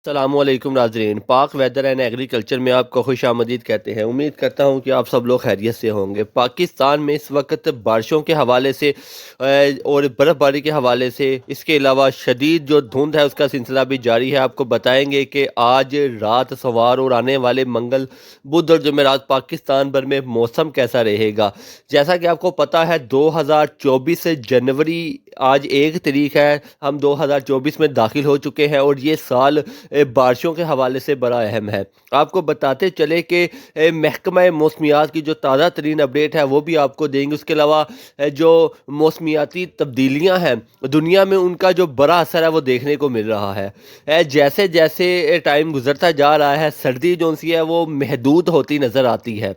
السلام علیکم ناظرین، پاک ویدر اینڈ ایگریکلچر میں آپ کو خوش آمدید کہتے ہیں۔ امید کرتا ہوں کہ آپ سب لوگ خیریت سے ہوں گے۔ پاکستان میں اس وقت بارشوں کے حوالے سے اور برف باری کے حوالے سے، اس کے علاوہ شدید جو دھند ہے اس کا سلسلہ بھی جاری ہے۔ آپ کو بتائیں گے کہ آج رات، سوار اور آنے والے منگل، بدھ اور جمعرات پاکستان بھر میں موسم کیسا رہے گا۔ جیسا کہ آپ کو پتہ ہے 2024 جنوری آج 1 تاریخ ہے، ہم 2024 میں داخل ہو چکے ہیں اور یہ سال بارشوں کے حوالے سے بڑا اہم ہے۔ آپ کو بتاتے چلے کہ محکمہ موسمیات کی جو تازہ ترین اپڈیٹ ہے وہ بھی آپ کو دیں گے۔ اس کے علاوہ جو موسمیاتی تبدیلیاں ہیں دنیا میں، ان کا جو بڑا اثر ہے وہ دیکھنے کو مل رہا ہے۔ جیسے جیسے ٹائم گزرتا جا رہا ہے، سردی جو سی ہے وہ محدود ہوتی نظر آتی ہے،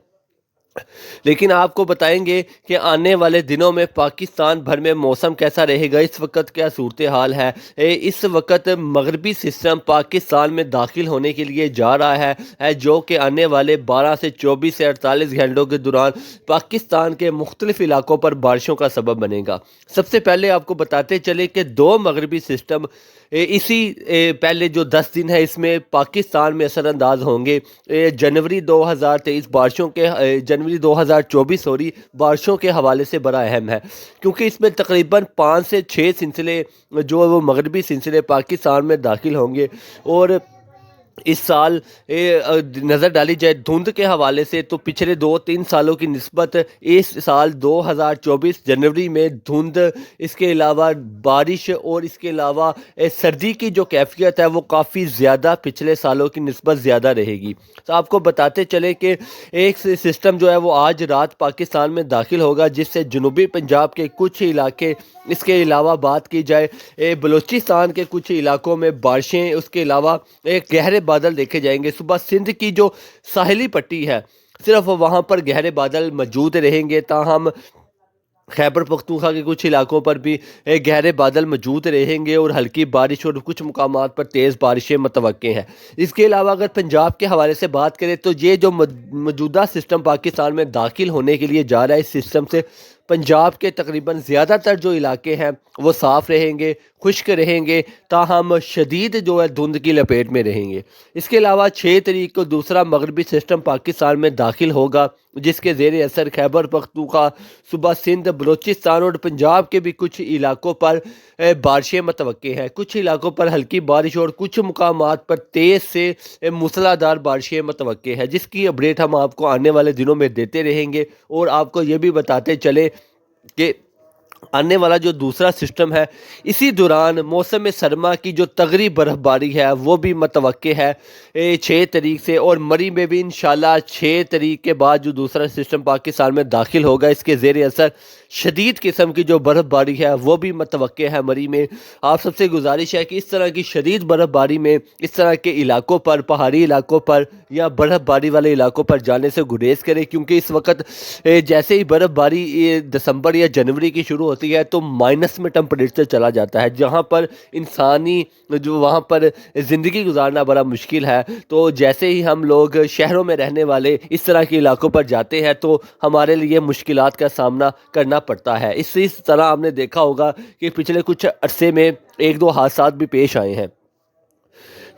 لیکن آپ کو بتائیں گے کہ آنے والے دنوں میں پاکستان بھر میں موسم کیسا رہے گا۔ اس وقت کیا صورتحال ہے؟ اس وقت مغربی سسٹم پاکستان میں داخل ہونے کے لیے جا رہا ہے، جو کہ آنے والے 12 سے 24 سے 48 گھنٹوں کے دوران پاکستان کے مختلف علاقوں پر بارشوں کا سبب بنے گا۔ سب سے پہلے آپ کو بتاتے چلے کہ 2 مغربی سسٹم اسی پہلے جو 10 دن ہے اس میں پاکستان میں اثر انداز ہوں گے۔ جنوری 2023 بارشوں کے جنوری 2024 بارشوں کے حوالے سے بڑا اہم ہے، کیونکہ اس میں تقریباً 5 سے 6 سلسلے جو وہ مغربی سلسلے پاکستان میں داخل ہوں گے۔ اور اس سال نظر ڈالی جائے دھند کے حوالے سے تو پچھلے 2-3 سالوں کی نسبت اس سال 2024 جنوری میں دھند، اس کے علاوہ بارش اور اس کے علاوہ سردی کی جو کیفیت ہے وہ کافی زیادہ پچھلے سالوں کی نسبت زیادہ رہے گی۔ تو آپ کو بتاتے چلے کہ ایک سسٹم جو ہے وہ آج رات پاکستان میں داخل ہوگا، جس سے جنوبی پنجاب کے کچھ علاقے، اس کے علاوہ بات کی جائے بلوچستان کے کچھ علاقوں میں بارشیں، اس کے علاوہ گہرے بادل دیکھے جائیں گے۔ صبح سندھ کی جو ساحلی پٹی ہے صرف وہاں پر گہرے بادل موجود رہیں گے، تاہم خیبر پختونخوا کے کچھ علاقوں پر بھی گہرے بادل موجود رہیں گے اور ہلکی بارش اور کچھ مقامات پر تیز بارشیں متوقع ہیں۔ اس کے علاوہ اگر پنجاب کے حوالے سے بات کریں تو یہ جو موجودہ سسٹم پاکستان میں داخل ہونے کے لیے جا رہا ہے، اس سسٹم سے پنجاب کے تقریباً زیادہ تر جو علاقے ہیں وہ صاف رہیں گے، خشک رہیں گے، تاہم شدید جو ہے دھند کی لپیٹ میں رہیں گے۔ اس کے علاوہ 6 تاریخ کو دوسرا مغربی سسٹم پاکستان میں داخل ہوگا، جس کے زیر اثر خیبر پختونخوا، صوبہ سندھ، بلوچستان اور پنجاب کے بھی کچھ علاقوں پر بارشیں متوقع ہیں۔ کچھ علاقوں پر ہلکی بارش اور کچھ مقامات پر تیز سے موسلا دھار بارشیں متوقع ہے، جس کی اپڈیٹ ہم آپ کو آنے والے دنوں میں دیتے رہیں گے۔ اور آپ کو یہ بھی بتاتے چلے کہ آنے والا جو دوسرا سسٹم ہے، اسی دوران موسم سرما کی جو تغری برف باری ہے وہ بھی متوقع ہے 6 تاریخ سے، اور مری میں بھی انشاءاللہ 6 تاریخ کے بعد جو دوسرا سسٹم پاکستان میں داخل ہوگا، اس کے زیر اثر شدید قسم کی جو برف باری ہے وہ بھی متوقع ہے مری میں۔ آپ سب سے گزارش ہے کہ اس طرح کی شدید برف باری میں اس طرح کے علاقوں پر، پہاڑی علاقوں پر یا برف باری والے علاقوں پر جانے سے گریز کریں، کیونکہ اس وقت جیسے ہی برف باری دسمبر یا جنوری کی شروع ہوتی ہے تو مائنس میں ٹمپریچر چلا جاتا ہے، جہاں پر انسانی جو وہاں پر زندگی گزارنا بڑا مشکل ہے۔ تو جیسے ہی ہم لوگ شہروں میں رہنے والے اس طرح کے علاقوں پر جاتے ہیں تو ہمارے لیے مشکلات کا سامنا کرنا پڑتا ہے۔ اس طرح ہم نے دیکھا ہوگا کہ پچھلے کچھ عرصے میں 1-2 حادثات بھی پیش آئے ہیں۔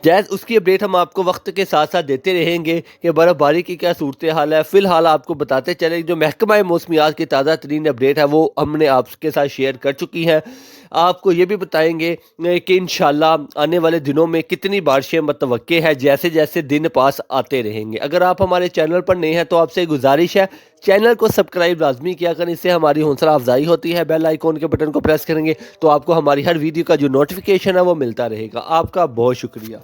جائز اس کی اپڈیٹ ہم آپ کو وقت کے ساتھ ساتھ دیتے رہیں گے کہ برف باری کی کیا صورتحال ہے۔ فی الحال آپ کو بتاتے چلیں جو محکمہ موسمیات کی تازہ ترین اپڈیٹ ہے وہ ہم نے آپ کے ساتھ شیئر کر چکی ہیں۔ آپ کو یہ بھی بتائیں گے کہ انشاءاللہ آنے والے دنوں میں کتنی بارشیں متوقع ہے، جیسے جیسے دن پاس آتے رہیں گے۔ اگر آپ ہمارے چینل پر نئے ہیں تو آپ سے گزارش ہے چینل کو سبسکرائب لازمی کیا کریں، اس سے ہماری حوصلہ افزائی ہوتی ہے۔ بیل آئیکن کے بٹن کو پریس کریں گے تو آپ کو ہماری ہر ویڈیو کا جو نوٹیفیکیشن ہے وہ ملتا رہے گا۔ آپ کا بہت شکریہ۔